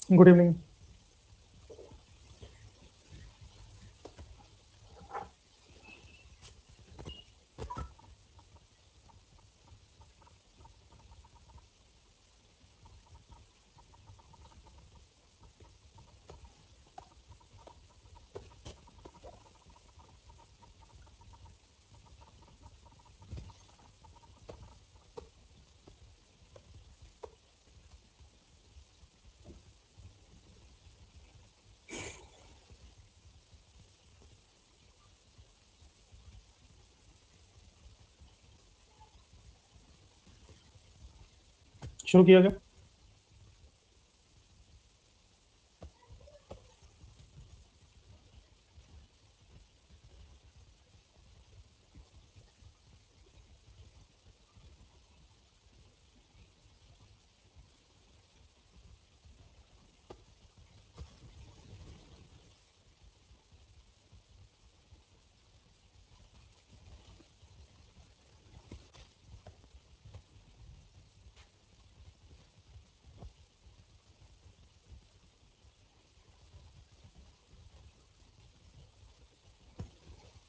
Good evening. शुरू किया जाए।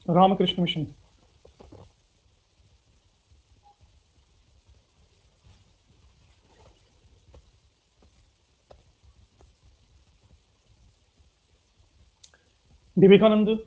Ramakrishna Mission. Vivekananda.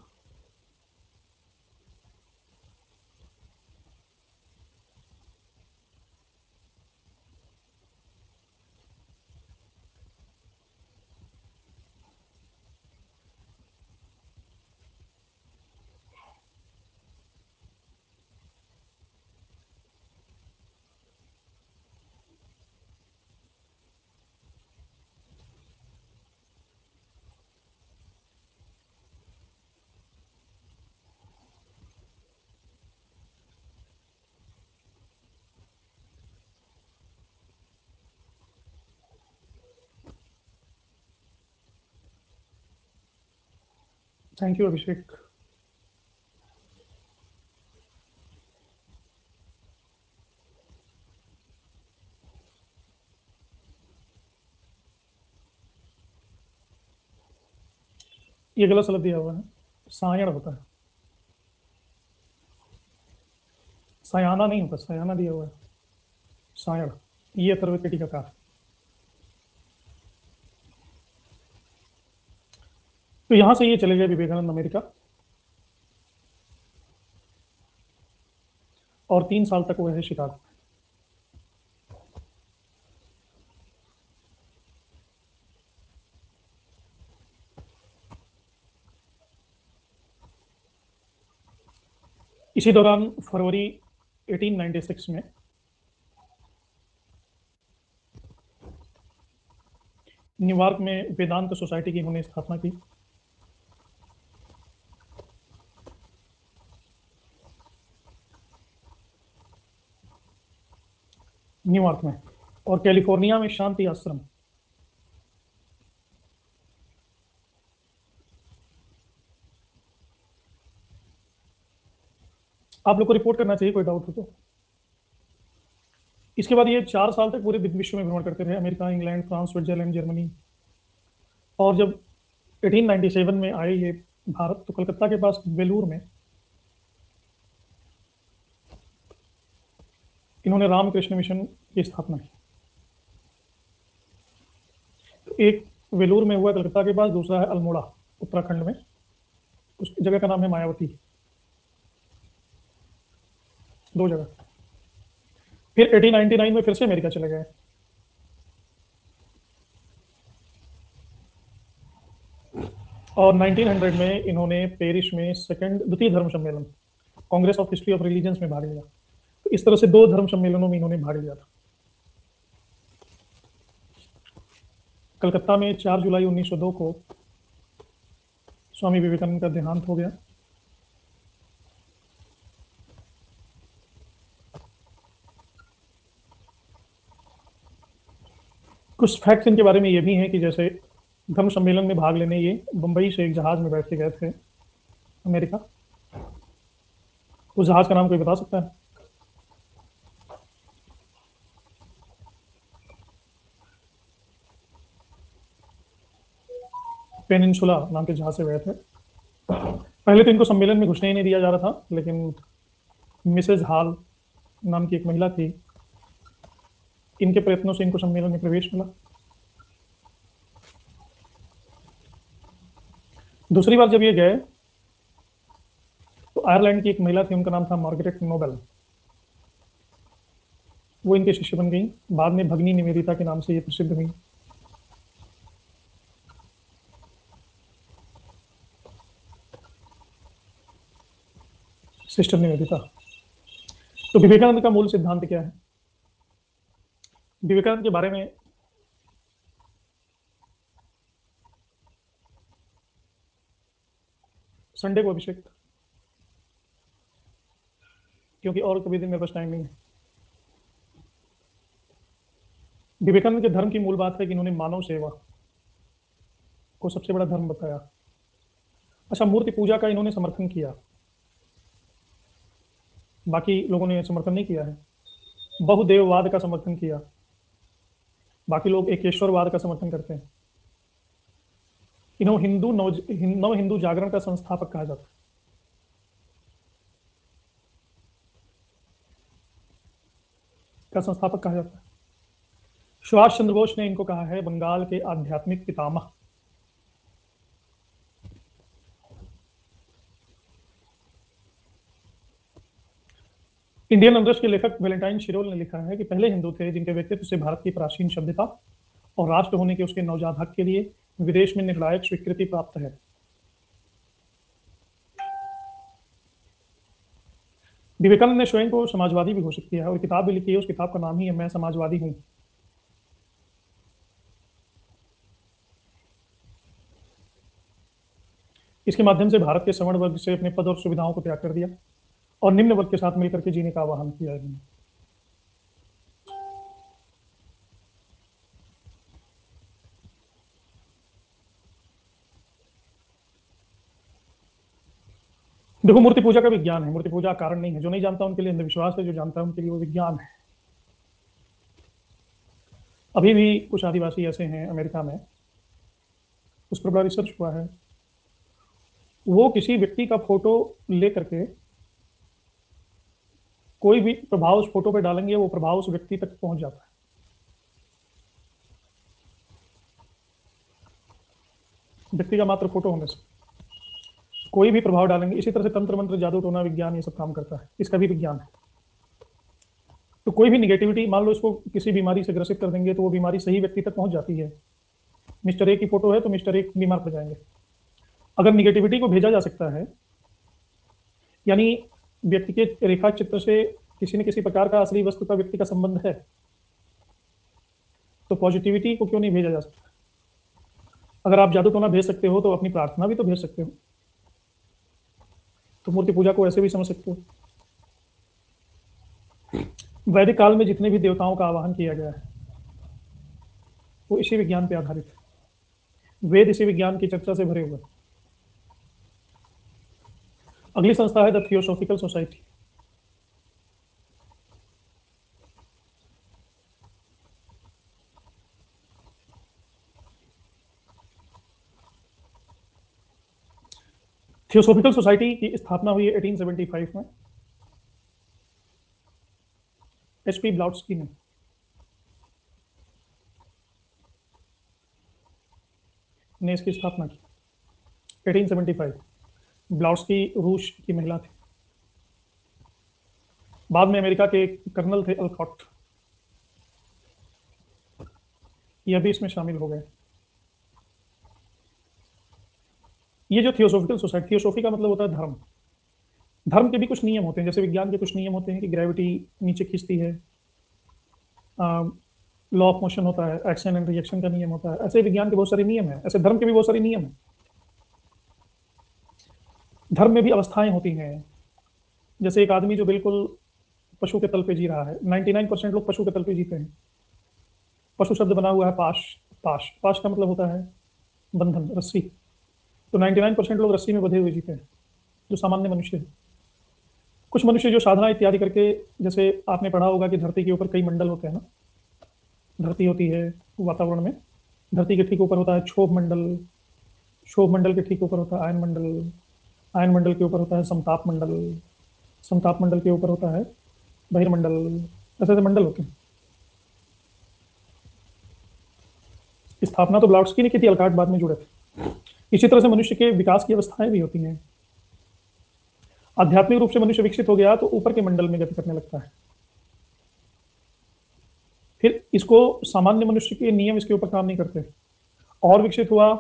Thank you Abhishek. ये गलत सलत दिया हुआ है। सायण होता है, सयाना नहीं होता, सयाना दिया हुआ है। सायण। ये अथर्ववेदी का कार। तो यहां से ये चले गए विवेकानंद अमेरिका, और 3 साल तक वो है शिकागो। इसी दौरान फरवरी 1896 में न्यूयॉर्क में वेदांत सोसाइटी की इन्होंने स्थापना की। न्यूयॉर्क में। और कैलिफोर्निया में शांति आश्रम। आप लोग को रिपोर्ट करना चाहिए, कोई डाउट हो तो। इसके बाद ये 4 साल तक पूरे विश्व में भ्रमण करते रहे, America, England, France, Switzerland, Germany. और जब 1897 में आए ये भारत, तो कलकत्ता के पास वेलूर में इन्होंने रामकृष्ण मिशन की स्थापना की। तो एक वेलूर में हुआ कलकत्ता के पास, दूसरा है अल्मोड़ा उत्तराखंड में, उस जगह का नाम है मायावती। 2 जगह। फिर 1899 में फिर से अमेरिका चले गए। और 1900 में इन्होंने पेरिस में सेकंड द्वितीय धर्म सम्मेलन, Congress of history of religions में भाग लिया। तो इस तरह से 2 धर्म सम्मेलनों में इन्होंने भाग लिया था। कलकत्ता में 4 जुलाई 1902 को स्वामी विवेकानंद का देहांत हो गया। कुछ फैक्ट्स इनके बारे में ये भी हैं कि जैसे धर्म सम्मेलन में भाग लेने ये बंबई से एक जहाज में बैठ के गए थे अमेरिका। उस जहाज का नाम कोई बता सकता है? पेनिनसुला नाम के जहाज से गए थे। पहले तो इनको सम्मेलन में घुसने ही नहीं दिया जा रहा था, लेकिन मिसेज हॉल नाम की एक महिला थी, इनके प्रयत्नों से इनको सम्मेलन में प्रवेश मिला। दूसरी बार जब ये गए तो आयरलैंड की एक महिला थी, उनका नाम था मार्गरेट नोबेल, वो इनके शिष्य बन गई। बाद में भगनी निवेदिता के नाम से ये प्रसिद्ध हुई। सिस्टर निवेदिता। तो विवेकानंद का मूल सिद्धांत क्या है? विवेकानंद के बारे में संडे को अभिषेक, क्योंकि और कभी दिन मेरे पास टाइम नहीं है। विवेकानंद के धर्म की मूल बात है कि इन्होंने मानव सेवा को सबसे बड़ा धर्म बताया। अच्छा, मूर्ति पूजा का इन्होंने समर्थन किया, बाकी लोगों ने समर्थन नहीं किया है। बहुदेववाद का समर्थन किया, बाकी लोग एकेश्वरवाद का समर्थन करते हैं। इन्हों नव हिंदू जागरण का संस्थापक कहा जाता है। का संस्थापक कहा जाता है। सुभाष चंद्र बोस ने इनको कहा है बंगाल के आध्यात्मिक पितामह। इंडियन अनरस के लेखक वैलेंटाइन शिरोल ने लिखा है कि पहले हिंदू थे जिनके व्यक्तित्व से भारत की प्राचीन सभ्यता और राष्ट्र होने के उसके नवजात हक के लिए विदेश में निर्णायक स्वीकृति प्राप्त है। विवेकानंद ने स्वयं को समाजवादी भी घोषित किया है और किताब भी लिखी है। उस किताब का नाम ही है मैं समाजवादी हूं। इसके माध्यम से भारत के सवर्ण वर्ग से अपने पद और सुविधाओं को त्याग कर दिया और निम्न वर्ग के साथ मिलकर के जीने का आह्वान किया है। देखो, मूर्ति पूजा का विज्ञान है, मूर्ति पूजा कारण नहीं है। जो नहीं जानता उनके लिए अंधविश्वास है, जो जानता है उनके लिए वो विज्ञान है। अभी भी कुछ आदिवासी ऐसे हैं अमेरिका में, उस पर बड़ा रिसर्च हुआ है। वो किसी व्यक्ति का फोटो लेकर के कोई भी प्रभाव उस फोटो पे डालेंगे, वो प्रभाव उस व्यक्ति तक पहुंच जाता है। व्यक्ति का मात्र फोटो होने से कोई भी प्रभाव डालेंगे। इसी तरह से तंत्र मंत्र जादू टोना विज्ञान ये सब काम करता है, इसका भी विज्ञान है। तो कोई भी निगेटिविटी, मान लो इसको किसी बीमारी से ग्रसित कर देंगे तो वो बीमारी सही व्यक्ति तक पहुंच जाती है। मिस्टर ए की फोटो है तो मिस्टर ए बीमार पड़ जाएंगे। अगर निगेटिविटी को भेजा जा सकता है, यानी व्यक्ति के रेखा चित्र से किसी न किसी प्रकार का असली वस्तु का व्यक्ति का संबंध है, तो पॉजिटिविटी को क्यों नहीं भेजा जा सकता? अगर आप जादू टोना भेज सकते हो तो अपनी प्रार्थना भी तो भेज सकते हो। तो मूर्ति पूजा को ऐसे भी समझ सकते हो। वैदिक काल में जितने भी देवताओं का आवाहन किया गया है वो इसी विज्ञान पर आधारित है। वेद इसी विज्ञान की चर्चा से भरे हुए। अगली संस्था है the theosophical society. Theosophical society की स्थापना हुई है 1875 में एचपी ब्लाउट्स्की ने इसकी स्थापना की 1875। ब्लाउट्स्की रूस की महिला थी। बाद में अमेरिका के कर्नल थे अल्कॉट, ये भी इसमें शामिल हो गए। ये जो थियोसॉफिकल सोसाइटी, थियोसॉफी का मतलब होता है धर्म। धर्म के भी कुछ नियम होते हैं, जैसे विज्ञान के कुछ नियम होते हैं कि ग्रेविटी नीचे खींचती है, लॉ ऑफ मोशन होता है, एक्शन एंड रिएक्शन का नियम होता है। ऐसे विज्ञान के बहुत सारे नियम हैं, ऐसे धर्म के भी बहुत सारे नियम हैं। धर्म में भी अवस्थाएं होती हैं। जैसे एक आदमी जो बिल्कुल पशु के तल पे जी रहा है, 99% लोग पशु के तल पे जीते हैं। पशु शब्द बना हुआ है पाश। पाश पाश का मतलब होता है बंधन, रस्सी। तो 99% लोग रस्सी में बंधे हुए जीते हैं, जो सामान्य मनुष्य है। कुछ मनुष्य जो साधना इत्यादि करके, जैसे आपने पढ़ा होगा कि धरती के ऊपर कई मंडल होते हैं ना। धरती होती है वातावरण में, धरती के ठीक ऊपर होता है क्षोभ मंडल, क्षोभ मंडल के ठीक ऊपर होता है आयन मंडल, आयन मंडल के ऊपर होता है समताप मंडल, समताप मंडल के ऊपर होता है बहिर्मंडल। ऐसे ऐसे मंडल होते हैं। स्थापना तो ब्लॉट्सकी ने की थी, अलकाट बाद में जुड़े थे। इसी तरह से मनुष्य के विकास की अवस्थाएं भी होती हैं। आध्यात्मिक रूप से मनुष्य विकसित हो गया तो ऊपर के मंडल में गति करने लगता है। फिर इसको सामान्य मनुष्य के नियम इसके ऊपर काम नहीं करते, और विकसित हुआ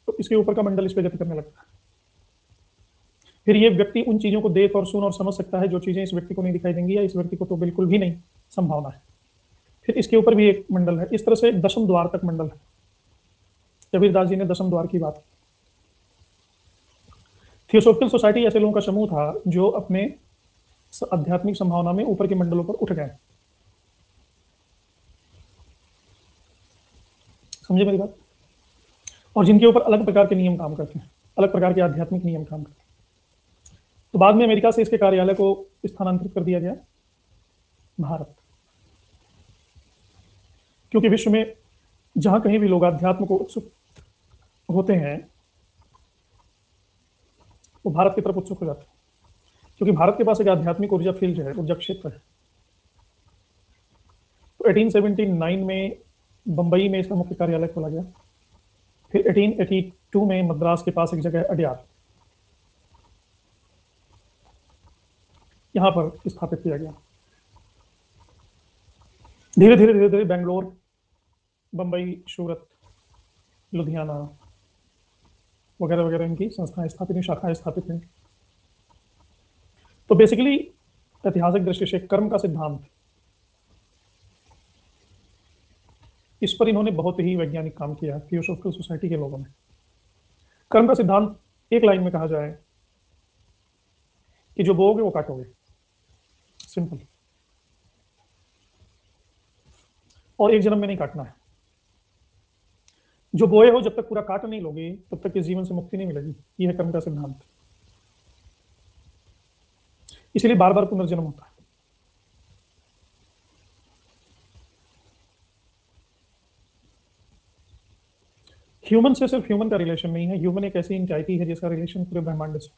तो इसके ऊपर का मंडल इस पर गति करने लगता है। फिर ये व्यक्ति उन चीजों को देख और सुन और समझ सकता है जो चीजें इस व्यक्ति को नहीं दिखाई देंगी, या इस व्यक्ति को तो बिल्कुल भी नहीं संभावना है। फिर इसके ऊपर भी एक मंडल है। इस तरह से दशम द्वार तक मंडल है। कबीरदास जी ने दशम द्वार की बात की। थियोसॉफिकल सोसाइटी ऐसे लोगों का समूह था जो अपने आध्यात्मिक संभावना में ऊपर के मंडलों पर उठ गए। समझे मेरी बात? और जिनके ऊपर अलग प्रकार के नियम काम करते हैं, अलग प्रकार के आध्यात्मिक नियम काम करते हैं। तो बाद में अमेरिका से इसके कार्यालय को स्थानांतरित कर दिया गया भारत, क्योंकि विश्व में जहां कहीं भी लोग अध्यात्म को उत्सुक होते हैं वो भारत की तरफ उत्सुक हो जाते हैं, क्योंकि भारत के पास एक आध्यात्मिक ऊर्जा फील्ड है, ऊर्जा क्षेत्र है। तो 1879 में बंबई में इसका मुख्य कार्यालय खोला गया। फिर 1882 में मद्रास के पास एक जगह है अड्यार, यहां पर स्थापित किया गया। धीरे धीरे धीरे धीरे बेंगलोर, बंबई, सूरत, लुधियाना वगैरह वगैरह इनकी संस्थाएं स्थापित हैं, शाखाएं स्थापित हैं। तो बेसिकली ऐतिहासिक दृष्टि से कर्म का सिद्धांत, इस पर इन्होंने बहुत ही वैज्ञानिक काम किया थियोसॉफिकल सोसाइटी के लोगों ने। कर्म का सिद्धांत एक लाइन में कहा जाए कि जो बोओगे वो काटोगे, सिंपल। और एक जन्म में नहीं काटना है। जो बोए हो जब तक पूरा काट नहीं लोगे तब तक इस जीवन से मुक्ति नहीं मिलेगी। यह है कर्म का सिद्धांत। इसलिए बार बार पुनर्जन्म होता है। ह्यूमन से सिर्फ ह्यूमन का रिलेशन नहीं है, ह्यूमन एक ऐसी इंटाइटी है जिसका रिलेशन पूरे ब्रह्मांड से।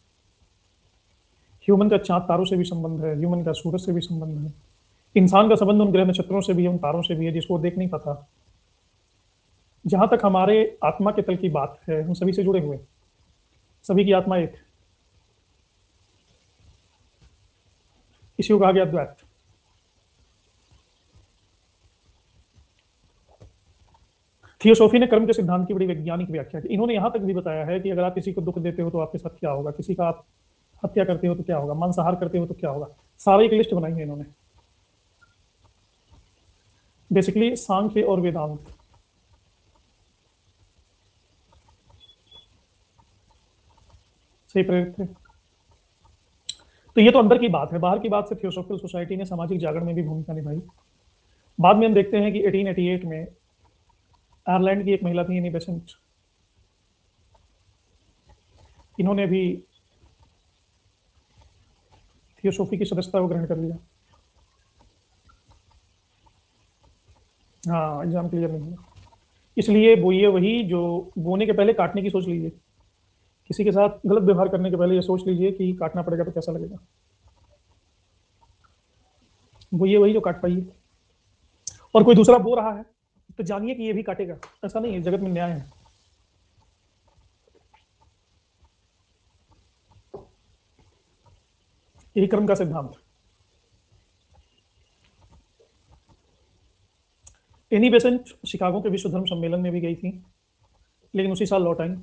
ह्यूमन का चांद तारों से भी संबंध है, ह्यूमन का सूरज से भी संबंध है, इंसान का संबंध उन ग्रह नक्षत्रों से भी है, उन तारों से भी है जिसको देख नहीं पाता। जहां तक हमारे आत्मा के तल की बात है, हम सभी से जुड़े हुए, सभी की आत्मा एक। इसी को कहा गया द्वैत। थियोसॉफी ने कर्म के सिद्धांत की बड़ी वैज्ञानिक व्याख्या की। इन्होंने यहां तक भी बताया है कि अगर आप किसी को दुख देते हो तो आपके साथ क्या होगा, किसी का आप हत्या करते हो तो क्या होगा, मांसाहार करते हो तो क्या होगा। सारी एक लिस्ट बनाई है इन्होंने। बेसिकली सांख्य और वेदांत से प्रेरित थे। तो ये तो अंदर की बात है। बाहर की बात से थियोसॉफिकल सोसाइटी ने सामाजिक जागरण में भी भूमिका निभाई। बाद में हम देखते हैं कि 1888 में आयरलैंड की एक महिला थी एनी बेसेंट, इन्होंने भी थियोसॉफी की सदस्यता को ग्रहण कर लिया। हाँ, एग्जाम क्लियर नहीं हुआ, इसलिए बोइए वही जो बोने के पहले काटने की सोच लीजिए। किसी के साथ गलत व्यवहार करने के पहले ये सोच लीजिए कि काटना पड़ेगा तो कैसा लगेगा। बोइए वही जो काट पाइए। और कोई दूसरा बो रहा है तो जानिए कि ये भी काटेगा। ऐसा नहीं है, जगत में न्याय है। यही कर्म का सिद्धांत। एनी बेसेंट शिकागो के विश्व धर्म सम्मेलन में भी गई थी, लेकिन उसी साल लौट आई।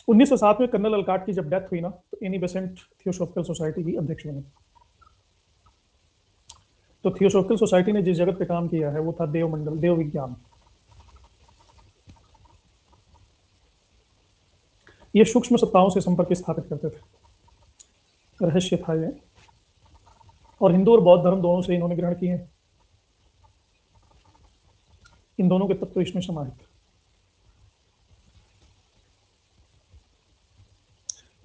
1907 में कर्नल अलकाट की जब डेथ हुई ना, तो एनी बेसेंट थियोसॉफिकल सोसाइटी की अध्यक्ष बनी। तो थियोसॉफिकल सोसाइटी ने जिस जगत पे काम किया है वो था देव मंडल, देव विज्ञान। ये सूक्ष्म सत्ताओं से संपर्क स्थापित करते थे, रहस्य था ये। और हिंदू और बौद्ध धर्म दोनों से इन्होंने ग्रहण किए हैं। इन दोनों के तत्व इसमें समाहित।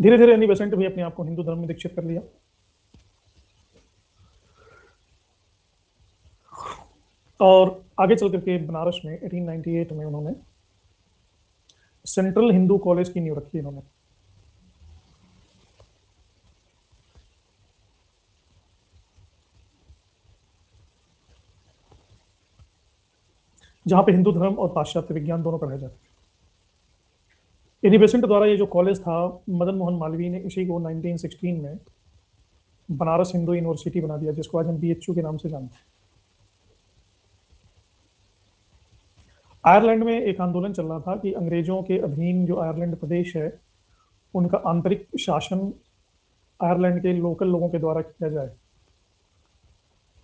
धीरे धीरे एनी बेसेंट भी अपने आप को हिंदू धर्म में दीक्षित कर लिया। और आगे चल करके बनारस में 1898 में उन्होंने सेंट्रल हिंदू कॉलेज की नींव रखी इन्होंने। जहां पे हिंदू धर्म और पाश्चात्य विज्ञान दोनों पढ़ाए जाते थे। इन्हीं बेसेंट द्वारा ये जो कॉलेज था, मदन मोहन मालवीय ने इसी को 1916 में बनारस हिंदू यूनिवर्सिटी बना दिया, जिसको आज हम BHU के नाम से जानते हैं। आयरलैंड में एक आंदोलन चल रहा था कि अंग्रेजों के अधीन जो आयरलैंड प्रदेश है, उनका आंतरिक शासन आयरलैंड के लोकल लोगों के द्वारा किया जाए,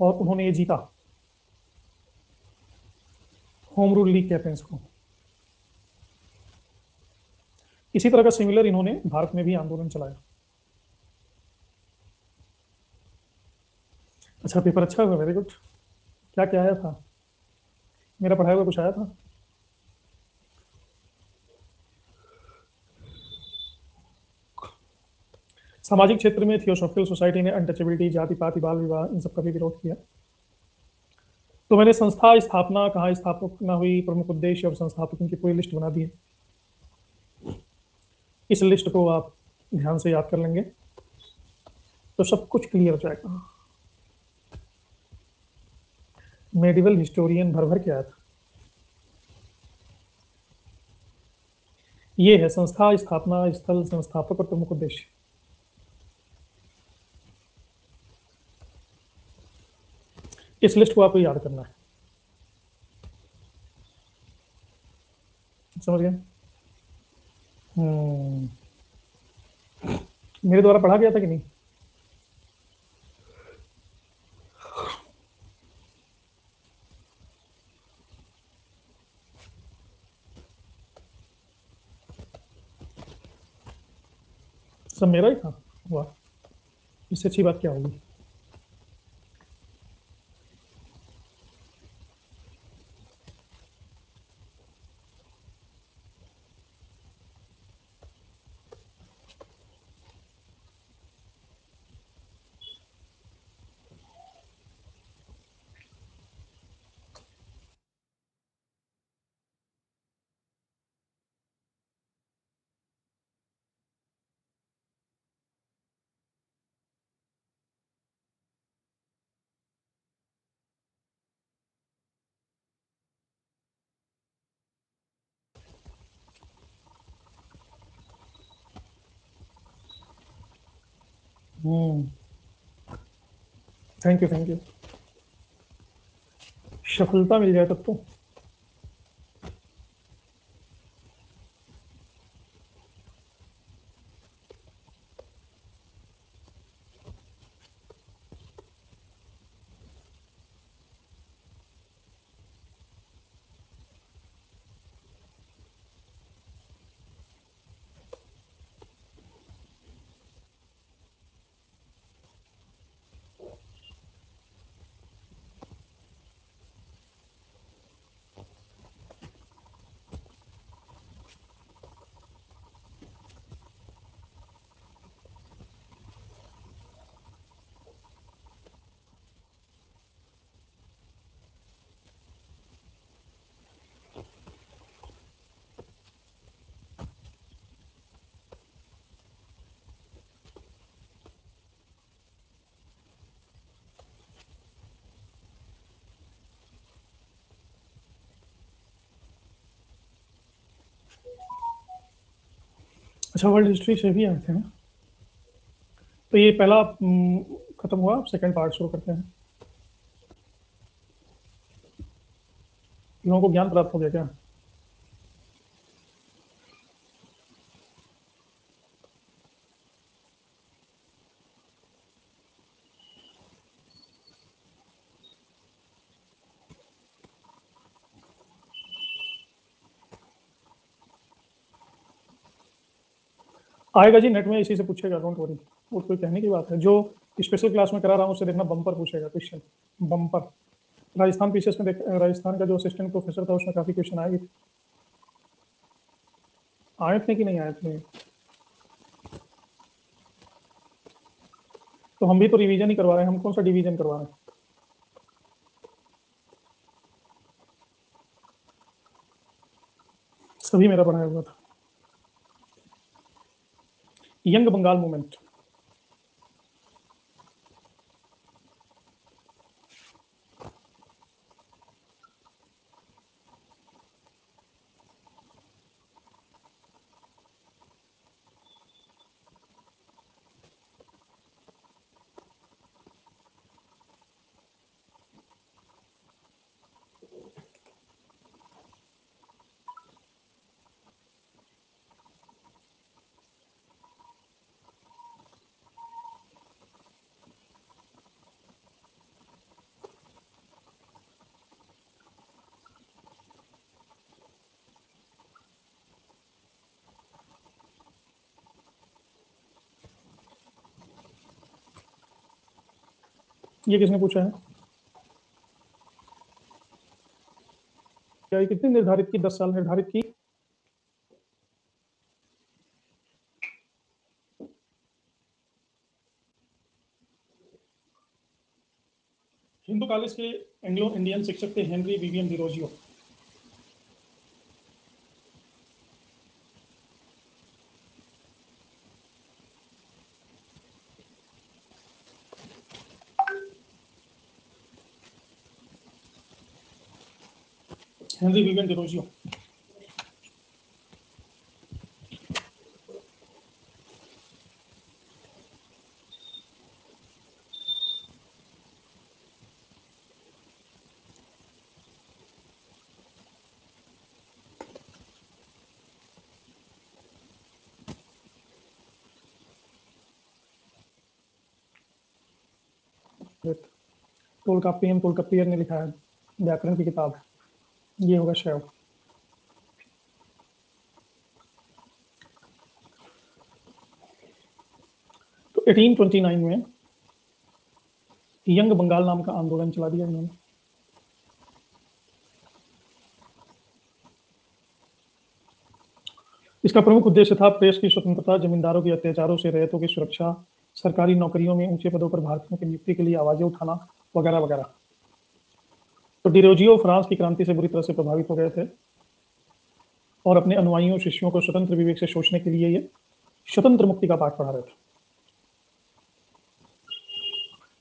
और उन्होंने ये जीता। होम रूल लीग कहते हैं इसको। इसी तरह का सिमिलर इन्होंने भारत में भी आंदोलन चलाया। अच्छा, पेपर अच्छा हुआ, वेरी गुड। क्या क्या आया था? मेरा पढ़ाया हुआ कुछ आया था? सामाजिक क्षेत्र में थियोसॉफिकल सोसाइटी ने अनटचेबिलिटी, जाति पाति, बाल विवाह, इन सब का भी विरोध किया। तो मैंने संस्था स्थापना, कहाँ स्थापना हुई, प्रमुख उद्देश्य और संस्थापकों की पूरी लिस्ट बना दी है। इस लिस्ट को आप ध्यान से याद कर लेंगे तो सब कुछ क्लियर हो जाएगा। मेडिवल हिस्टोरियन भर भर के आया था। ये है संस्था स्थापना, स्थल, संस्थापक और प्रमुख उद्देश्य। इस लिस्ट को आपको याद करना है। समझ गए? हम्म। मेरे द्वारा पढ़ा गया था कि नहीं? सब मेरा ही था। वाह, इससे अच्छी बात क्या होगी? हम्म। Thank you, thank you. सफलता मिल जाए तब तो। अच्छा, वर्ल्ड हिस्ट्री से भी आए थे ना? तो ये पहला खत्म हुआ, सेकंड पार्ट शुरू करते हैं। लोगों को ज्ञान प्राप्त हो गया क्या? आएगा जी, नेट में इसी से पूछेगा, डोंट वरी। वो कोई कहने की बात है। जो स्पेशल क्लास में करा रहा हूँ उससे देखना, बम्पर पूछेगा क्वेश्चन, बम्पर। राजस्थान पीसीएस में देख, राजस्थान का जो असिस्टेंट प्रोफेसर था उसमें काफी क्वेश्चन आए थे। आए थे कि नहीं आए थे? तो हम भी तो रिवीजन ही करवा रहे हैं, हम कौन सा डिवीजन करवा रहे हैं? सभी मेरा पढ़ाया हुआ था। Young Bengal movement. ये किसने पूछा है? क्या ये कितनी निर्धारित की? 10 साल निर्धारित की। हिंदू कॉलेज के एंग्लो इंडियन शिक्षक थे Henry Vivian Derozio. Henry Vivian Derozio. Tolkappiyar ने लिखा है, व्याकरण की किताब है। ये होगा शैव। तो 1829 में यंग बंगाल नाम का आंदोलन चला दिया इन्होंने। इसका प्रमुख उद्देश्य था प्रेस की स्वतंत्रता, जमींदारों के अत्याचारों से रैयतों की सुरक्षा, सरकारी नौकरियों में ऊंचे पदों पर भारतीयों की नियुक्ति के लिए आवाजें उठाना वगैरह वगैरह। तो डिरोजियो फ्रांस की क्रांति से बुरी तरह से प्रभावित हो गए थे और अपने अनुयायियों शिष्यों को स्वतंत्र विवेक से सोचने के लिए ये स्वतंत्र मुक्ति का पाठ पढ़ा रहे थे।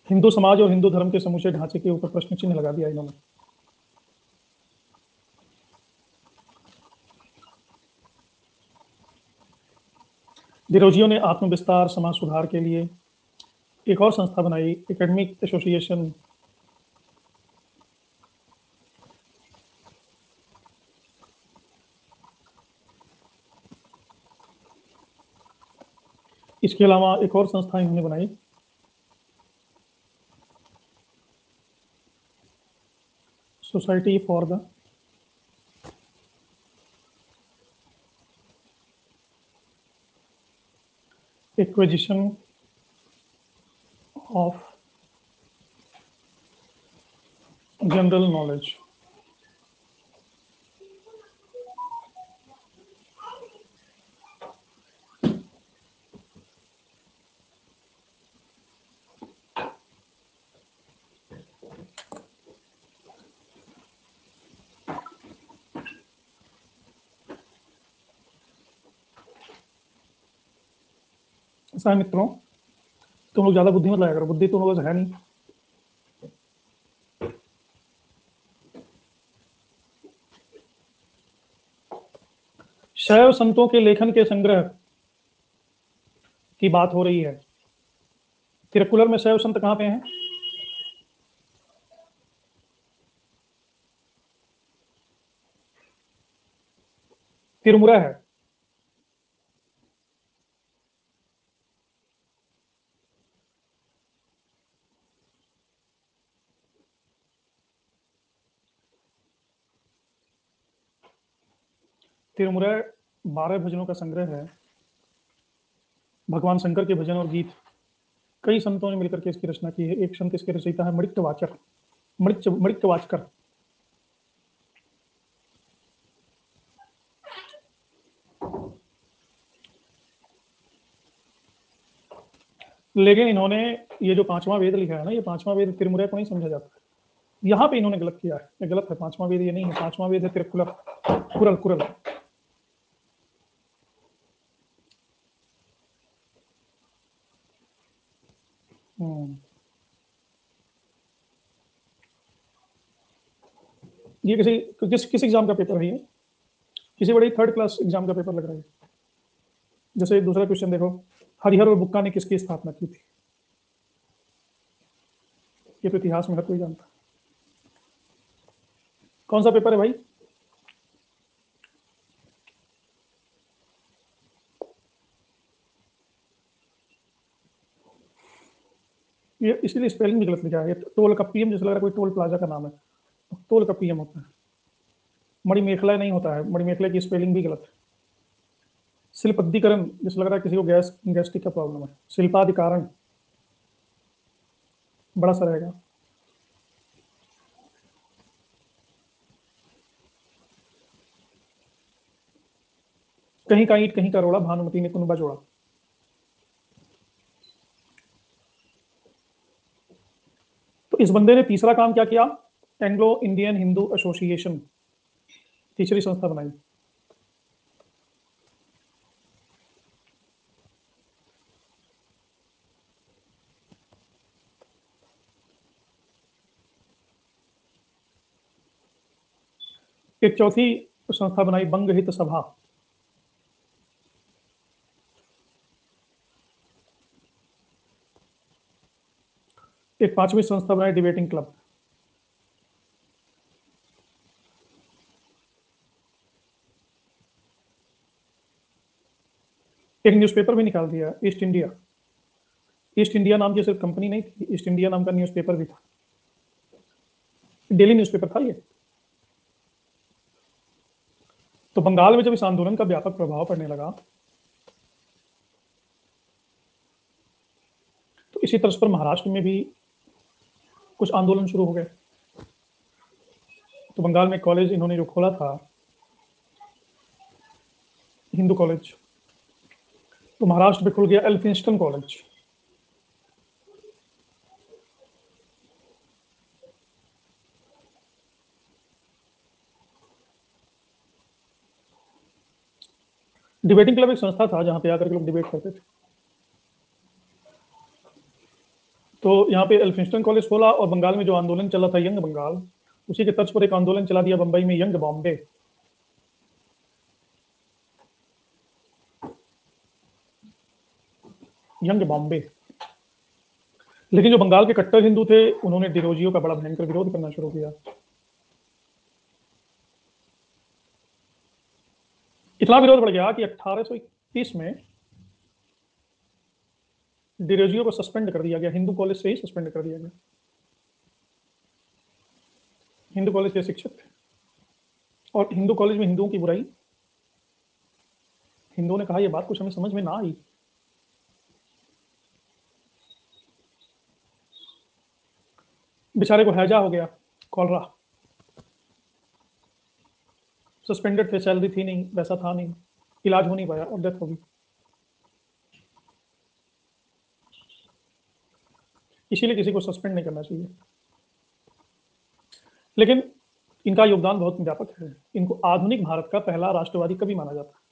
हिंदू समाज और हिंदू धर्म के समूचे ढांचे के ऊपर प्रश्न चिन्ह लगा दिया इन्होंने। डिरोजियो ने आत्मविस्तार, समाज सुधार के लिए एक और संस्था बनाई, एकेडमिक एसोसिएशन। इसके अलावा एक और संस्था इन्होंने बनाई, society for the acquisition of general knowledge. ऐसा है मित्रों, तुम लोग ज्यादा बुद्धि मत लगाया करो, बुद्धि तुम लोगों से है नहीं। शैव संतों के लेखन के संग्रह की बात हो रही है। तिरुक्कुलर में शैव संत कहाँ पे हैं? तिरुमुरा है। तिरुमुरा 12 भजनों का संग्रह है, भगवान शंकर के भजन और गीत। कई संतों ने मिलकर के इसकी रचना की है। एक संत इसके रचयिता है मणिक्यवाचर, मणिक्यवाचकर। लेकिन इन्होंने ये जो पांचवा वेद लिखा है ना, ये पांचवा वेद तिरुमुरा को नहीं समझा जाता है। यहाँ पे इन्होंने गलत किया है, ये गलत है। पांचवा वेद ये नहीं है, पांचवा वेद है तिरुक्कुलर, कुरल कुरल। ये किस एग्जाम का पेपर है ये? किसी बड़ी थर्ड क्लास एग्जाम का पेपर लग रहा है। जैसे दूसरा क्वेश्चन देखो, हरिहर और बुक्का ने किसकी स्थापना की थी? ये तो इतिहास में हर कोई जानता है। कौन सा पेपर है भाई? ये इसीलिए स्पेलिंग भी गलत लिखा है। ये टोल का पीएम जैसे लग रहा है कोई टोल प्लाजा का नाम है। टोल का पीएम होता है, मणिमेखला नहीं होता है। मणिमेखला की स्पेलिंग भी गलत है। शिल्पाधिकरण जैसे लग रहा है किसी को गैस्ट्रिक का प्रॉब्लम है। शिल्पाधिकारण बड़ा सा रहेगा। कहीं का ईंट कहीं का रोड़ा, भानुमति ने कुनबा जोड़ा। तो इस बंदे ने तीसरा काम क्या किया? एंग्लो इंडियन हिंदू एसोसिएशन, तीसरी संस्था बनाई। एक चौथी संस्था बनाई, बंग हित सभा। एक पांचवी संस्था बनाई, डिबेटिंग क्लब। एक न्यूज़पेपर भी निकाल दिया, ईस्ट इंडिया। ईस्ट इंडिया नाम की सिर्फ कंपनी नहीं थी, ईस्ट इंडिया नाम का न्यूज़पेपर भी था। डेली न्यूज़पेपर था ये। तो बंगाल में जब इस आंदोलन का व्यापक प्रभाव पड़ने लगा, तो इसी तरह पर महाराष्ट्र में भी कुछ आंदोलन शुरू हो गए। तो बंगाल में कॉलेज इन्होंने जो खोला था, हिंदू कॉलेज, तो महाराष्ट्र में खुल गया एल्फिंस्टन कॉलेज। डिबेटिंग क्लब एक संस्था था जहां पे आकर के लोग डिबेट करते थे। तो यहाँ पे एल्फिंस्टन कॉलेज खोला, और बंगाल में जो आंदोलन चला था, यंग बंगाल, उसी के तर्ज पर एक आंदोलन चला दिया बंबई में, यंग बॉम्बे। यंग बॉम्बे। लेकिन जो बंगाल के कट्टर हिंदू थे, उन्होंने डिरोजियो का बड़ा भयंकर विरोध करना शुरू किया। इतना विरोध बढ़ गया कि 1831 में डिरोजियो को सस्पेंड कर दिया गया, हिंदू कॉलेज से ही सस्पेंड कर दिया गया। हिंदू कॉलेज के शिक्षक थे, और हिंदू कॉलेज में हिंदुओं की बुराई। हिंदुओं ने कहा, यह बात कुछ हमें समझ में ना आई। बेचारे को हैजा हो गया, कॉलरा। सस्पेंडेड थे, सैलरी थी नहीं, वैसा था नहीं, इलाज हो नहीं पाया और डेथ हो गई। इसीलिए किसी को सस्पेंड नहीं करना चाहिए। लेकिन इनका योगदान बहुत व्यापक है। इनको आधुनिक भारत का पहला राष्ट्रवादी कवि माना जाता है।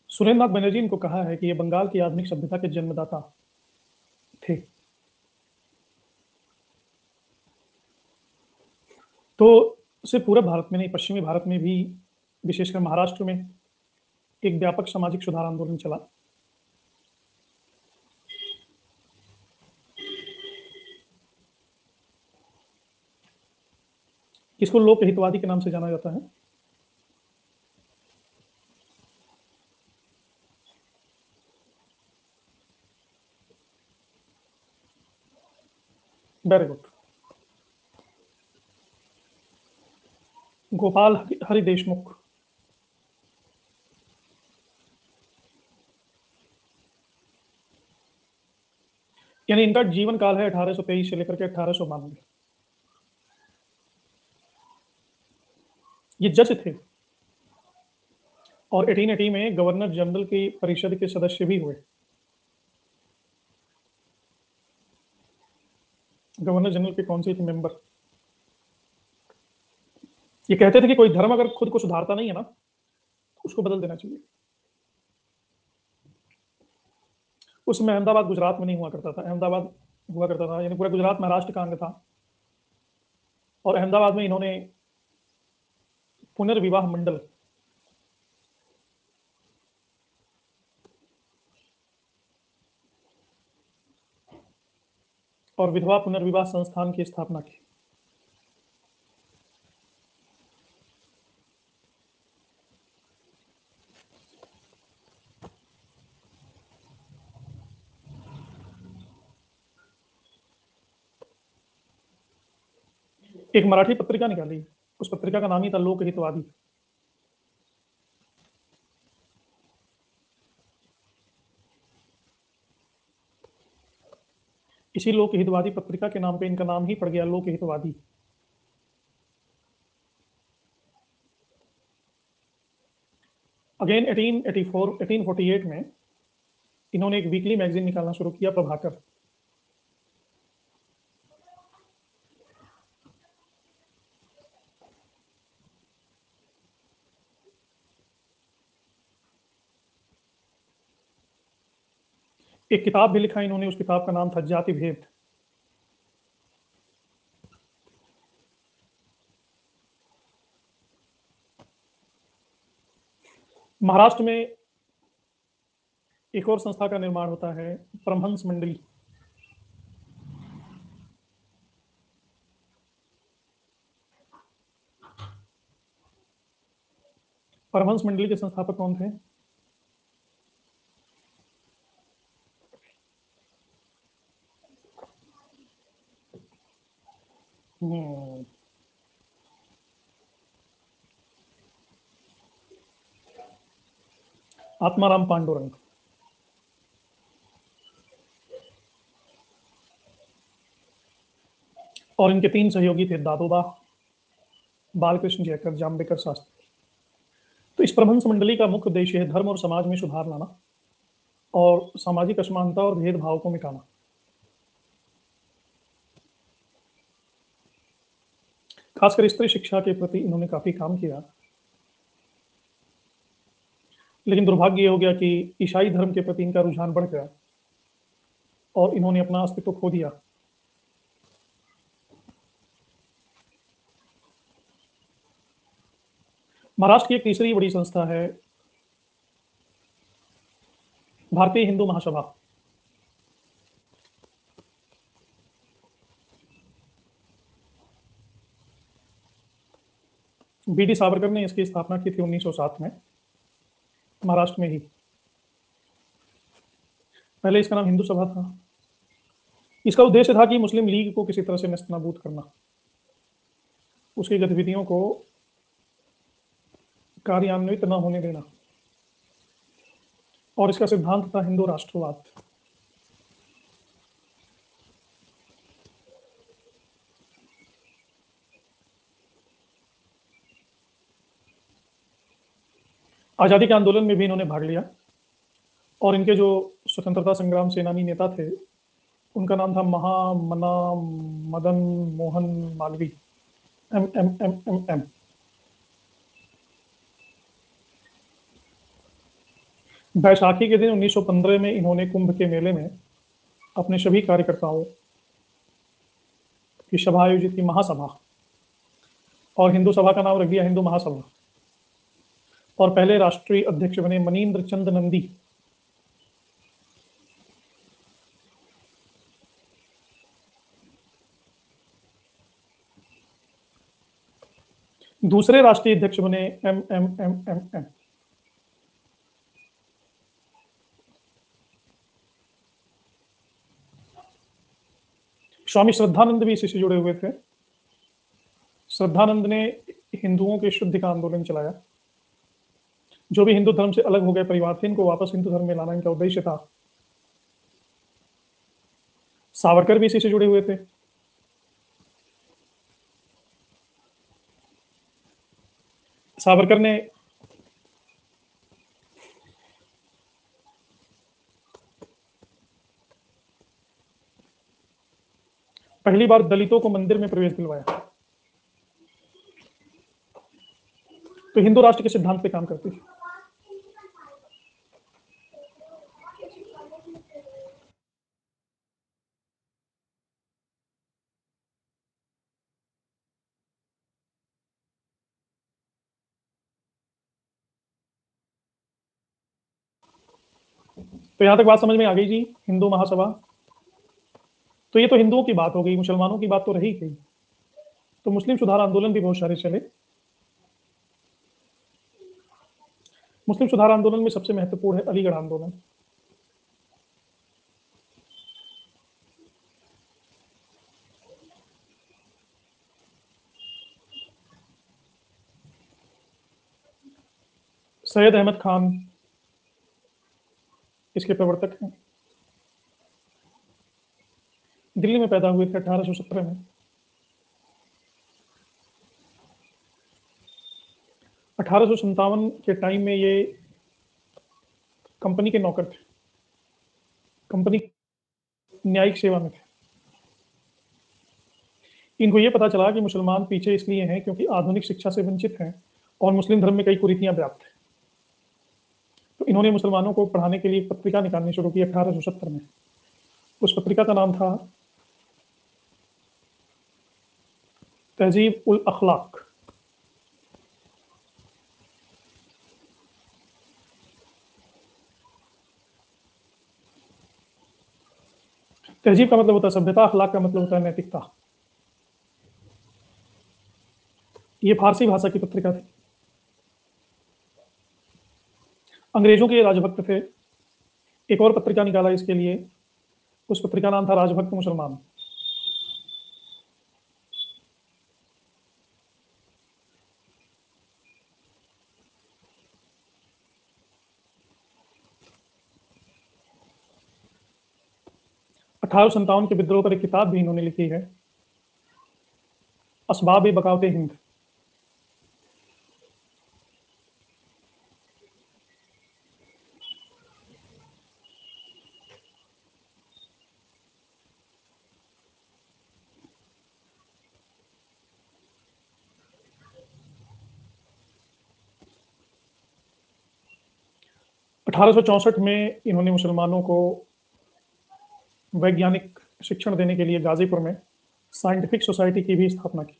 सुरेंद्र नाथ बनर्जी इनको कहा है कि ये बंगाल की आधुनिक सभ्यता के जन्मदाता थे। तो सिर्फ पूरे भारत में नहीं, पश्चिमी भारत में भी, विशेषकर महाराष्ट्र में, एक व्यापक सामाजिक सुधार आंदोलन चला। इसको लोक हितवादी के नाम से जाना जाता है। Very good. गोपाल हरि देशमुख। यानी इनका जीवन काल है 1823 से लेकर के 1892। ये जज थे। और 1880 में गवर्नर जनरल की परिषद के सदस्य भी हुए। गवर्नर जनरल के काउंसिल के मेंबर। ये कहते थे कि कोई धर्म अगर खुद को सुधारता नहीं है ना, तो उसको बदल देना चाहिए। उसमें अहमदाबाद गुजरात में नहीं हुआ करता था, अहमदाबाद हुआ करता था, यानी पूरा गुजरात महाराष्ट्र का अंग था। और अहमदाबाद में इन्होंने पुनर्विवाह मंडल और विधवा पुनर्विवाह संस्थान की स्थापना की। एक मराठी पत्रिका निकाली, उस पत्रिका का नाम ही था लोकहितवादी। इसी लोकहितवादी पत्रिका के नाम पे इनका नाम ही पड़ गया लोकहितवादी। अगेन 1884 1848 में इन्होंने एक वीकली मैगजीन निकालना शुरू किया, प्रभाकर। एक किताब भी लिखा इन्होंने, उस किताब का नाम था जाति भेद। महाराष्ट्र में एक और संस्था का निर्माण होता है, परमहंस मंडली। परमहंस मंडली के संस्थापक कौन थे? हम्म, आत्माराम पांडुरंग। और इनके 3 सहयोगी थे, दादोबा, बालकृष्ण जयकर, जाम्बेकर शास्त्री। तो इस परमहंस मंडली का मुख्य उद्देश्य है धर्म और समाज में सुधार लाना और सामाजिक असमानता और भेदभाव को मिटाना। खासकर स्त्री शिक्षा के प्रति इन्होंने काफी काम किया। लेकिन दुर्भाग्य ये हो गया कि ईसाई धर्म के प्रति इनका रुझान बढ़ गया और इन्होंने अपना अस्तित्व खो दिया। महाराष्ट्र की एक तीसरी बड़ी संस्था है भारतीय हिंदू महासभा। बी.डी. सावरकर ने इसकी स्थापना की थी 1907 में, महाराष्ट्र में ही। पहले इसका नाम हिंदू सभा था। इसका उद्देश्य था कि मुस्लिम लीग को किसी तरह से नेस्तनाबूद करना, उसकी गतिविधियों को कार्यान्वित न होने देना। और इसका सिद्धांत था हिंदू राष्ट्रवाद। आज़ादी के आंदोलन में भी इन्होंने भाग लिया और इनके जो स्वतंत्रता संग्राम सेनानी नेता थे, उनका नाम था महामना मदन मोहन मालवीय, MMMMM। बैसाखी के दिन 1915 में इन्होंने कुंभ के मेले में अपने सभी कार्यकर्ताओं की सभा आयोजित की, महासभा, और हिंदू सभा का नाम रख दिया हिंदू महासभा। और पहले राष्ट्रीय अध्यक्ष बने मनीन्द्र चंद नंदी। दूसरे राष्ट्रीय अध्यक्ष बने MMMMM। स्वामी श्रद्धानंद भी इसी से जुड़े हुए थे। श्रद्धानंद ने हिंदुओं के शुद्धि का आंदोलन चलाया। जो भी हिंदू धर्म से अलग हो गए परिवार थे, इनको वापस हिंदू धर्म में लाना इनका उद्देश्य था। सावरकर भी इसी से जुड़े हुए थे। सावरकर ने पहली बार दलितों को मंदिर में प्रवेश दिलवाया। तो हिंदू राष्ट्र के सिद्धांत पे काम करती थी। तो यहां तक बात समझ में आ गई जी, हिंदू महासभा। तो ये तो हिंदुओं की बात हो गई, मुसलमानों की बात तो रही गई। तो मुस्लिम सुधार आंदोलन भी बहुत सारे चले। मुस्लिम सुधार आंदोलन में सबसे महत्वपूर्ण है अलीगढ़ आंदोलन। सैयद अहमद खान इसके प्रवर्तक हैं। दिल्ली में पैदा हुए थे 1817 में। 1857 के टाइम में ये कंपनी के नौकर थे, कंपनी न्यायिक सेवा में थे। इनको ये पता चला कि मुसलमान पीछे इसलिए हैं क्योंकि आधुनिक शिक्षा से वंचित हैं और मुस्लिम धर्म में कई कुरीतियां व्याप्त हैं। तो इन्होंने मुसलमानों को पढ़ाने के लिए एक पत्रिका निकालनी शुरू की 1870 में। उस पत्रिका का नाम था तहजीब उल अखलाक। तहजीब का मतलब होता है सभ्यता, अखलाक का मतलब होता है नैतिकता। ये फारसी भाषा की पत्रिका थी। अंग्रेजों के राजभक्त थे। एक और पत्रिका निकाला इसके लिए, उस पत्रिका नाम था राजभक्त मुसलमान। अठारह के विद्रोह पर एक किताब भी इन्होंने लिखी है, असबाब बगावत हिंद। अठारह में इन्होंने मुसलमानों को वैज्ञानिक शिक्षण देने के लिए गाजीपुर में साइंटिफिक सोसाइटी की भी स्थापना की।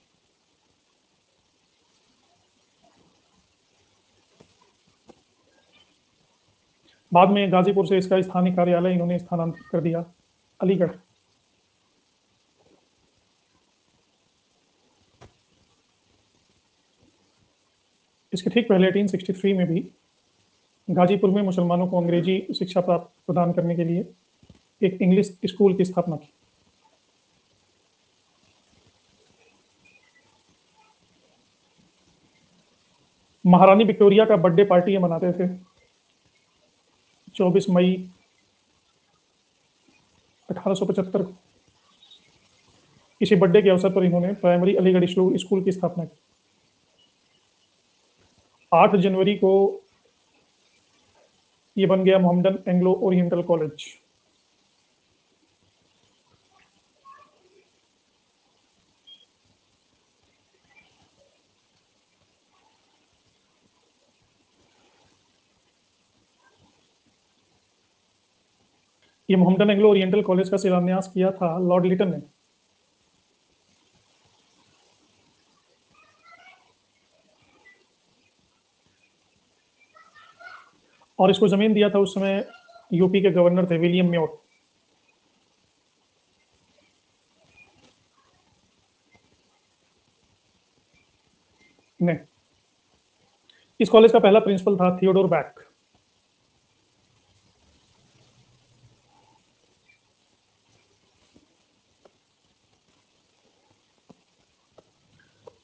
बाद में गाजीपुर से इसका स्थानीय कार्यालय इन्होंने स्थानांतरित कर दिया अलीगढ़। इसके ठीक पहले 1863 में भी गाजीपुर में मुसलमानों को अंग्रेजी शिक्षा प्राप्त प्रदान करने के लिए एक इंग्लिश स्कूल की स्थापना की। महारानी विक्टोरिया का बर्थडे पार्टी ये मनाते थे 24 मई 1875 को। इसी बर्थडे के अवसर पर इन्होंने प्राइमरी अलीगढ़ स्कूल की स्थापना की। 8 जनवरी को ये बन गया मोहम्मदन एंग्लो ओरिएंटल कॉलेज। ये मोहम्मदन एंग्लो ओरिएंटल कॉलेज का शिलान्यास किया था लॉर्ड लिटन ने। और इसको जमीन दिया था उस समय यूपी के गवर्नर थे विलियम म्योट ने। इस कॉलेज का पहला प्रिंसिपल था थियोडोर बैक।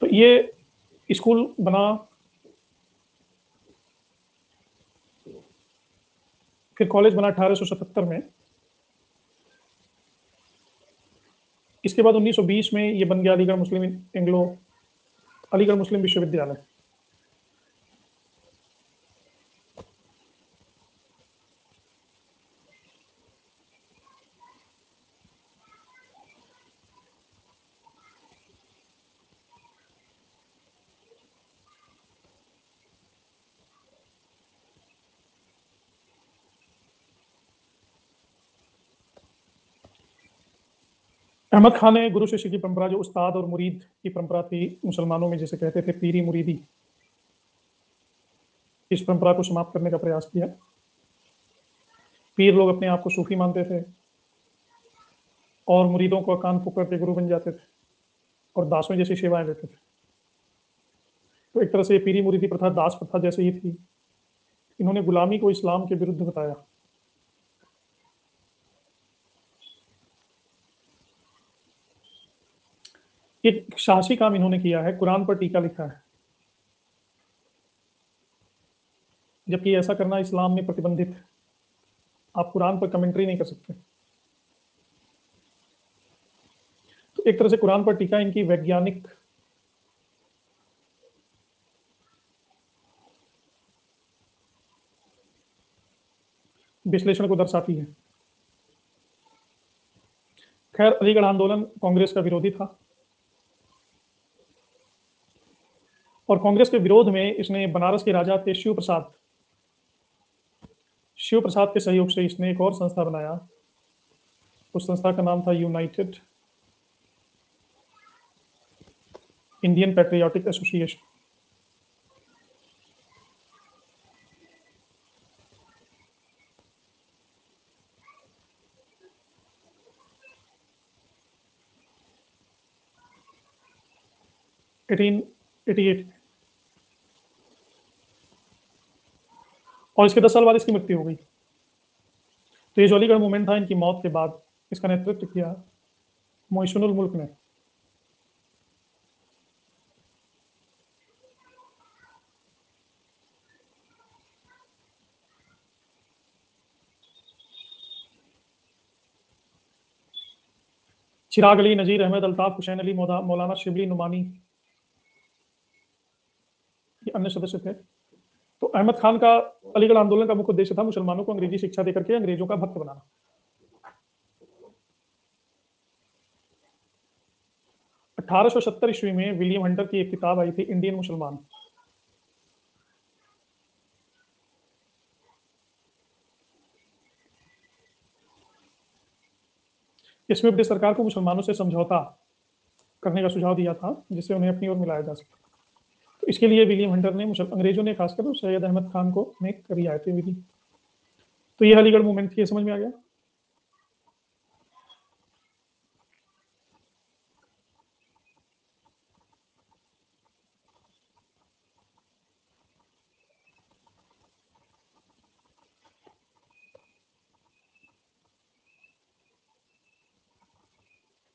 तो ये स्कूल बना, फिर कॉलेज बना 1877 में। इसके बाद 1920 में ये बन गया अलीगढ़ मुस्लिम विश्वविद्यालय। अहमद खान ने गुरु शिष्य की परंपरा, जो उस्ताद और मुरीद की परंपरा थी मुसलमानों में, जिसे कहते थे पीरी मुरीदी, इस परंपरा को समाप्त करने का प्रयास किया। पीर लोग अपने आप को सूफी मानते थे और मुरीदों को कान फूंक करके गुरु बन जाते थे और दासों जैसी सेवाएं देते थे। तो एक तरह से पीरी मुरीदी प्रथा दास प्रथा जैसे ही थी। इन्होंने गुलामी को इस्लाम के विरुद्ध बताया। एक साहसी काम इन्होंने किया है, कुरान पर टीका लिखा है, जबकि ऐसा करना इस्लाम में प्रतिबंधित है। आप कुरान पर कमेंट्री नहीं कर सकते। तो एक तरह से कुरान पर टीका इनकी वैज्ञानिक विश्लेषण को दर्शाती है। खैर, अलीगढ़ आंदोलन कांग्रेस का विरोधी था और कांग्रेस के विरोध में इसने बनारस के राजा थे शिव प्रसाद के सहयोग से इसने एक और संस्था बनाया। उस संस्था का नाम था United Indian patriotic association. Eighteen 88 और इसके 10 साल बाद इसकी मृत्यु हो गई। तो ये जो अलीगढ़ मूवमेंट था, इनकी मौत के बाद इसका नेतृत्व किया मोहसिनुल मुल्क ने। चिराग अली, नजीर अहमद, अल्ताफ हुसैन अली, मौलाना शिबली नुमानी, ये अन्य सदस्य थे। तो अहमद खान का अलीगढ़ आंदोलन का मुख्य उद्देश्य था मुसलमानों को अंग्रेजी शिक्षा देकर के अंग्रेजों का भक्त बनाना। 1870 ईस्वी में विलियम हंटर की एक किताब आई थी, इंडियन मुसलमान। इसमें ब्रिटिश सरकार को मुसलमानों से समझौता करने का सुझाव दिया था, जिससे उन्हें अपनी ओर मिलाया जा सके। तो इसके लिए विलियम हंटर ने, अंग्रेजों ने खासकर सैयद अहमद खान को ने रियायतें भी दी। तो ये अलीगढ़ मूवमेंट थी। ये समझ में आ गया।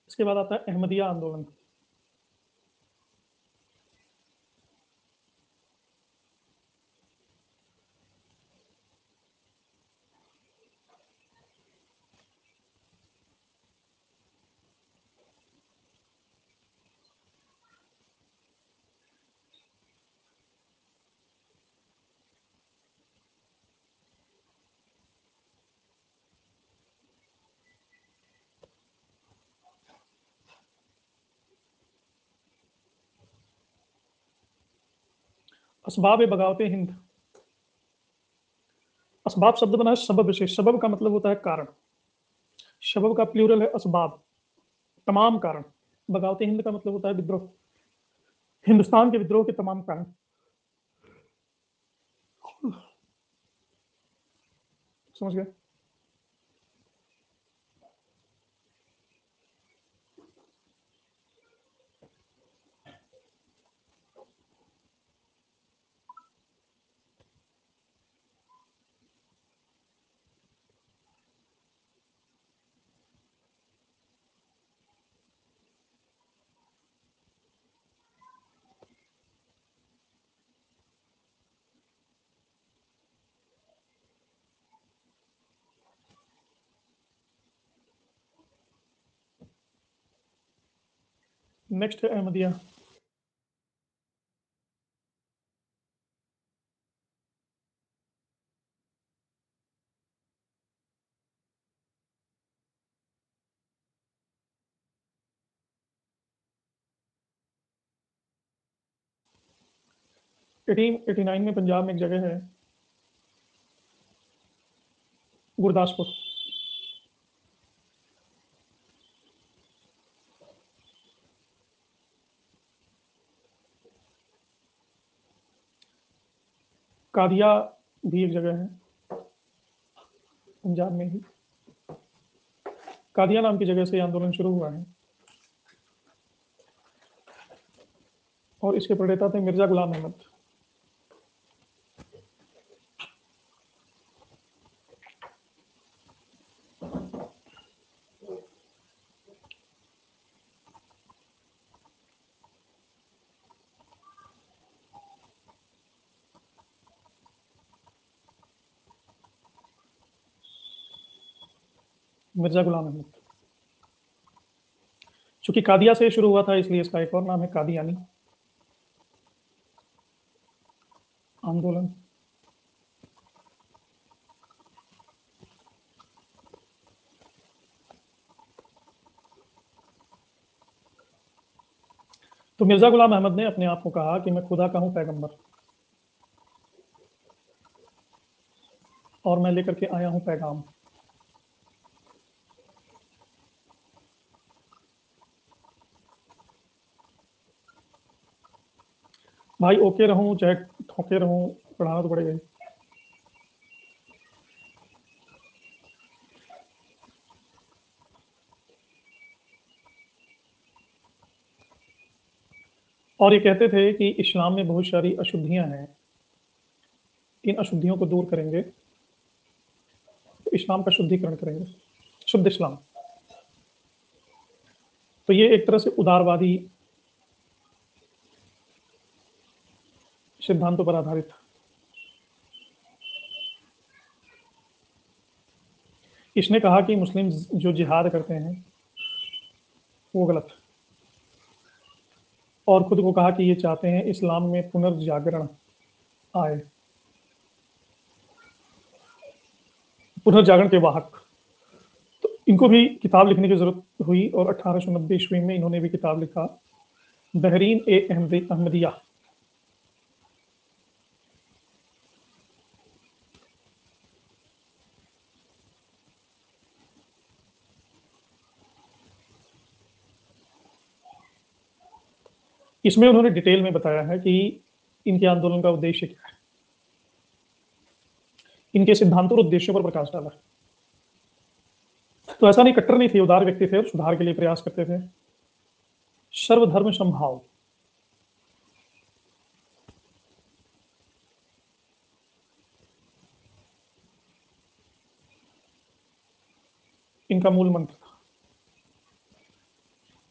इसके बाद आता है अहमदिया आंदोलन। असबाब बगावत हिंद। असबाब शब्द बना है सबब से। सबब का मतलब होता है कारण। सबब का प्लूरल है असबाब, तमाम कारण। बगावत हिंद का मतलब होता है विद्रोह, हिंदुस्तान के विद्रोह के तमाम कारण। समझ गए। नेक्स्ट है अहमदिया। 1889 में पंजाब में एक जगह है गुरदासपुर। कादिया भी एक जगह है पंजाब में ही। कादिया नाम की जगह से ये आंदोलन शुरू हुआ है और इसके प्रणेता थे मिर्जा गुलाम अहमद। मिर्जा गुलाम अहमद, चूंकि कादिया से शुरू हुआ था इसलिए इसका एक और नाम है कादियानी आंदोलन। तो मिर्जा गुलाम अहमद ने अपने आप को कहा कि मैं खुदा का हूं पैगंबर और मैं लेकर के आया हूं पैगाम। भाई ओके रहूं चाहे ठोके रहूं, पढ़ाना तो पड़ेगा ही। और ये कहते थे कि इस्लाम में बहुत सारी अशुद्धियां हैं, इन अशुद्धियों को दूर करेंगे तो इस्लाम का शुद्धिकरण करेंगे, शुद्ध इस्लाम। तो ये एक तरह से उदारवादी सिद्धांतों पर आधारित था। इसने कहा कि मुस्लिम जो जिहाद करते हैं वो गलत है और खुद को कहा कि ये चाहते हैं इस्लाम में पुनर्जागरण आए, पुनर्जागरण के वाहक। तो इनको भी किताब लिखने की जरूरत हुई और 1890 ईस्वी में इन्होंने भी किताब लिखा, बहरीन ए अहमदिया। इसमें उन्होंने डिटेल में बताया है कि इनके आंदोलन का उद्देश्य क्या है, इनके सिद्धांतों और उद्देश्यों पर प्रकाश डाला। तो ऐसा नहीं, कट्टर नहीं थे, उदार व्यक्ति थे और सुधार के लिए प्रयास करते थे। सर्वधर्म समभाव, इनका मूल मंत्र था।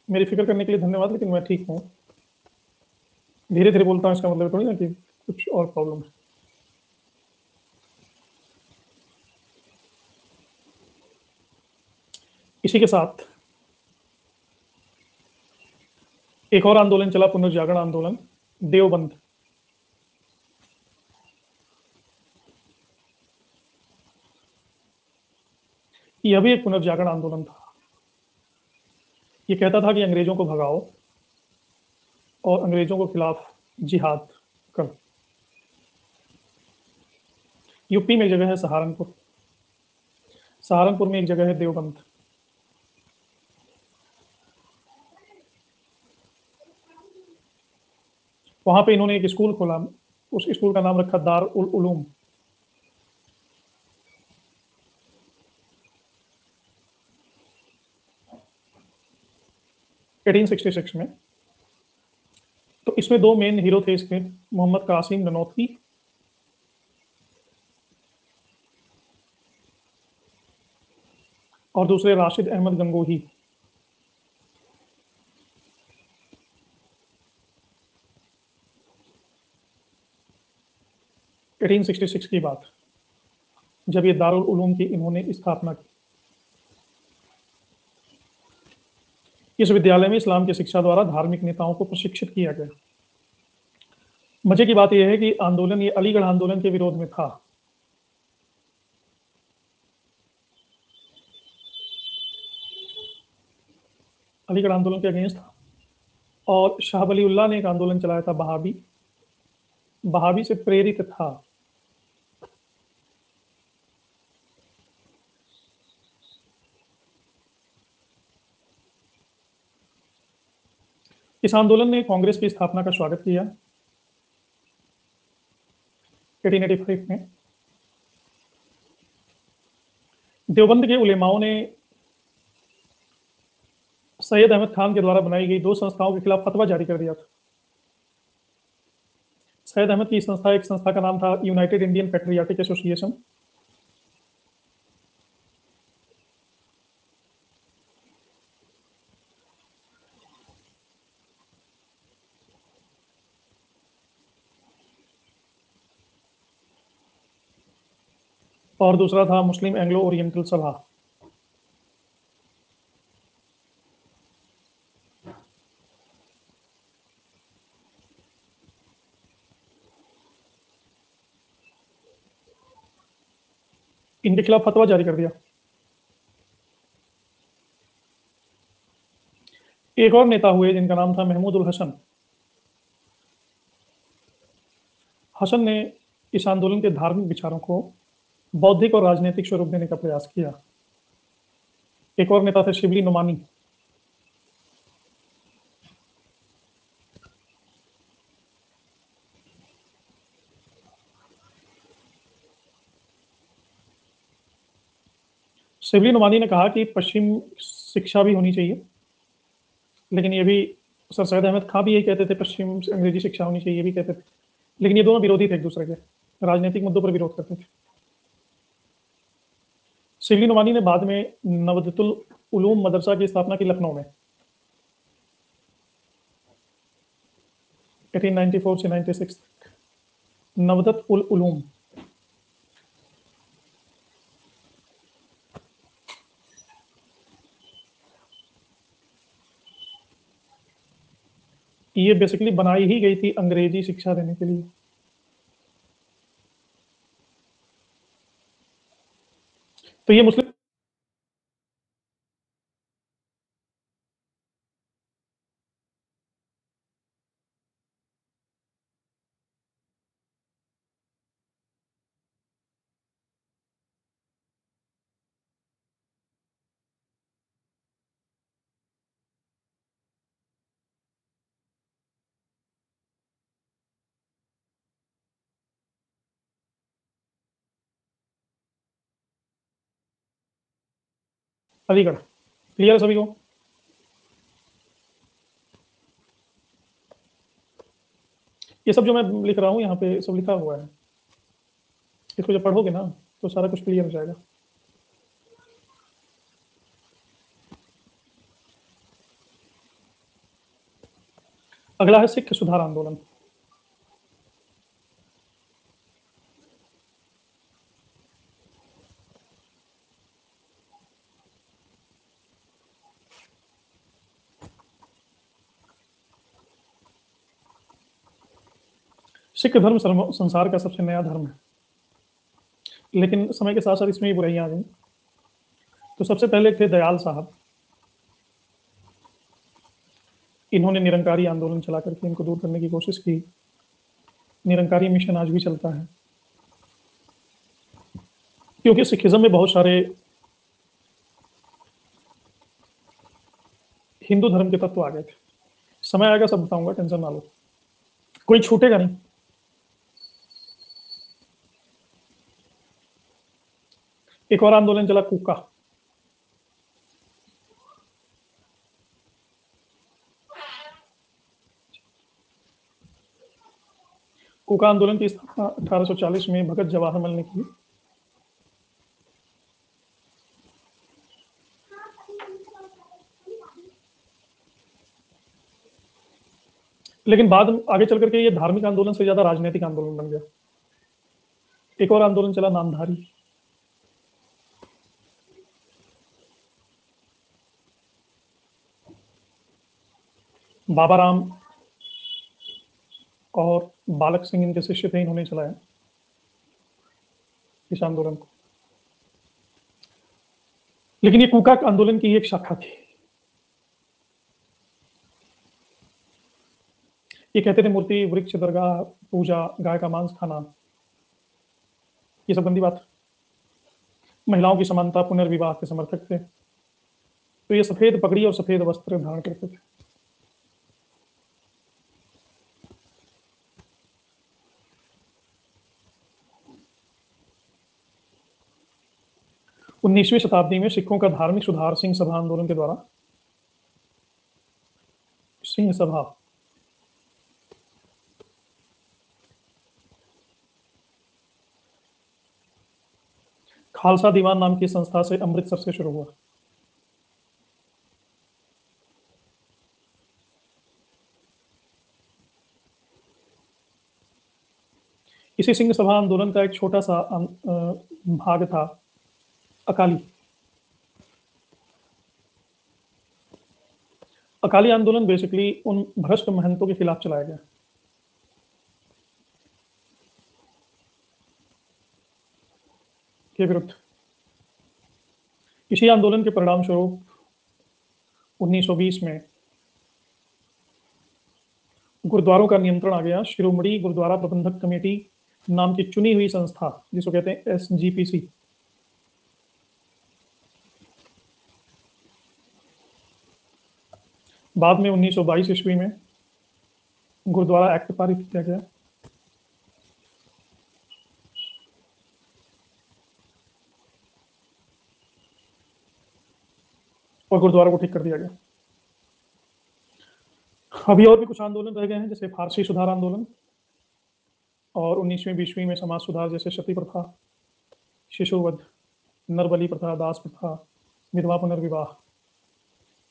मेरी फिक्र करने के लिए धन्यवाद, लेकिन मैं ठीक हूँ। धीरे धीरे बोलता हूँ इसका मतलब थोड़ी ना कि कुछ और प्रॉब्लम है। इसी के साथ एक और आंदोलन चला, पुनर्जागरण आंदोलन, देवबंद। यह भी एक पुनर्जागरण आंदोलन था। ये कहता था कि अंग्रेजों को भगाओ और अंग्रेजों के खिलाफ जिहाद करो। यूपी में एक जगह है सहारनपुर, सहारनपुर में एक जगह है देवबंद। वहां पे इन्होंने एक स्कूल खोला, उस स्कूल का नाम रखा दार उल उलूम। एटीन 1666 में। तो इसमें दो मेन हीरो थे इसके, मोहम्मद कासिम ननौतवी और दूसरे राशिद अहमद गंगोही। एटीन 66 की बात, जब ये दारुल उलूम की इन्होंने स्थापना की। इस विद्यालय में इस्लाम की शिक्षा द्वारा धार्मिक नेताओं को प्रशिक्षित किया गया। मजे की बात यह है कि आंदोलन ये अलीगढ़ आंदोलन के विरोध में था। अलीगढ़ आंदोलन के अगेंस्ट था। और शाह वलीउल्लाह ने एक आंदोलन चलाया था बहाबी, बहाबी से प्रेरित था। इस आंदोलन ने कांग्रेस की स्थापना का स्वागत किया। 1885 में देवबंद के उलेमाओं ने सैयद अहमद खान के द्वारा बनाई गई 2 संस्थाओं के खिलाफ फतवा जारी कर दिया था। सैयद अहमद की एक संस्था का नाम था यूनाइटेड इंडियन पैट्रियाटिक एसोसिएशन, और दूसरा था मुस्लिम एंग्लो ओरिएंटल सभा। इनके खिलाफ फतवा जारी कर दिया। एक और नेता हुए जिनका नाम था महमूद उल हसन। हसन ने इस आंदोलन के धार्मिक विचारों को बौद्धिक और राजनीतिक स्वरूप देने का प्रयास किया। एक और नेता थे शिबली नुमानी। शिबली नुमानी ने कहा कि पश्चिम शिक्षा भी होनी चाहिए, लेकिन ये भी सर सैयद अहमद खां भी यही कहते थे, पश्चिम अंग्रेजी शिक्षा होनी चाहिए, ये भी कहते थे, लेकिन ये दोनों विरोधी थे एक दूसरे के, राजनीतिक मुद्दों पर विरोध करते थे। शिबली नुमानी ने बाद में नवदतुल उलूम मदरसा की स्थापना की लखनऊ में 1894 से 96 तक। नवदत उल उलूम ये बेसिकली बनाई ही गई थी अंग्रेजी शिक्षा देने के लिए। तो ये मुस्लिम अलीगढ़ क्लियर है सभी को? ये सब जो मैं लिख रहा हूँ यहाँ पे सब लिखा हुआ है, इसको जब पढ़ोगे ना तो सारा कुछ क्लियर हो जाएगा। अगला है सिख सुधार आंदोलन। सिख धर्म संसार का सबसे नया धर्म है, लेकिन समय के साथ साथ इसमें भी बुराइयां आ गई। तो सबसे पहले थे दयाल साहब। इन्होंने निरंकारी आंदोलन चला करके इनको दूर करने की कोशिश की। निरंकारी मिशन आज भी चलता है, क्योंकि सिखिज्म में बहुत सारे हिंदू धर्म के तत्व आ गए थे। समय आएगा सब बताऊंगा, टेंशन ना लो, कोई छूटेगा नहीं। एक और आंदोलन चला कूका। कूका आंदोलन की स्थापना 1840 में भगत जवाहरमल ने की। लेकिन बाद आगे चल करके ये धार्मिक आंदोलन से ज्यादा राजनीतिक आंदोलन बन गया। एक और आंदोलन चला नामधारी। बाबा राम और बालक सिंह इनके शिष्य थे, इन्होंने चलाया इस आंदोलन को। लेकिन ये कूका आंदोलन की एक शाखा थी। ये कहते थे मूर्ति वृक्ष दरगाह पूजा गाय का मांस खाना ये सब गंदी बात। महिलाओं की समानता पुनर्विवाह के समर्थक थे। तो ये सफेद पगड़ी और सफेद वस्त्र धारण करते थे। 19वीं शताब्दी में सिखों का धार्मिक सुधार सिंह सभा आंदोलन के द्वारा, सिंह सभा खालसा दीवान नाम की संस्था से अमृतसर से शुरू हुआ। इसी सिंह सभा आंदोलन का एक छोटा सा भाग था अकाली। अकाली आंदोलन बेसिकली उन भ्रष्ट महंतों के खिलाफ चलाया गया के विरुद्ध। इसी आंदोलन के परिणाम स्वरूप 1920 में गुरुद्वारों का नियंत्रण आ गया। शिरोमणि गुरुद्वारा प्रबंधक कमेटी नाम की चुनी हुई संस्था, जिसको कहते हैं SGPC, बाद में 1922 ईस्वी में गुरुद्वारा एक्ट पारित किया गया और गुरुद्वारा को ठीक कर दिया गया। अभी और भी कुछ आंदोलन रह गए हैं, जैसे फारसी सुधार आंदोलन और 19वीं 20वीं में समाज सुधार, जैसे सती प्रथा, शिशुवध, नरबली प्रथा, दास प्रथा, विधवा पुनर्विवाह,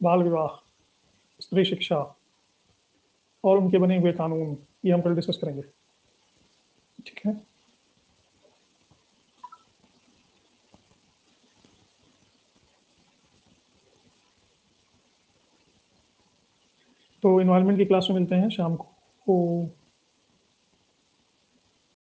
बाल विवाह, स्त्री शिक्षा और उनके बने हुए कानून, ये हम कल डिस्कस करेंगे। ठीक है। तो इन्वायरमेंट की क्लास में मिलते हैं शाम को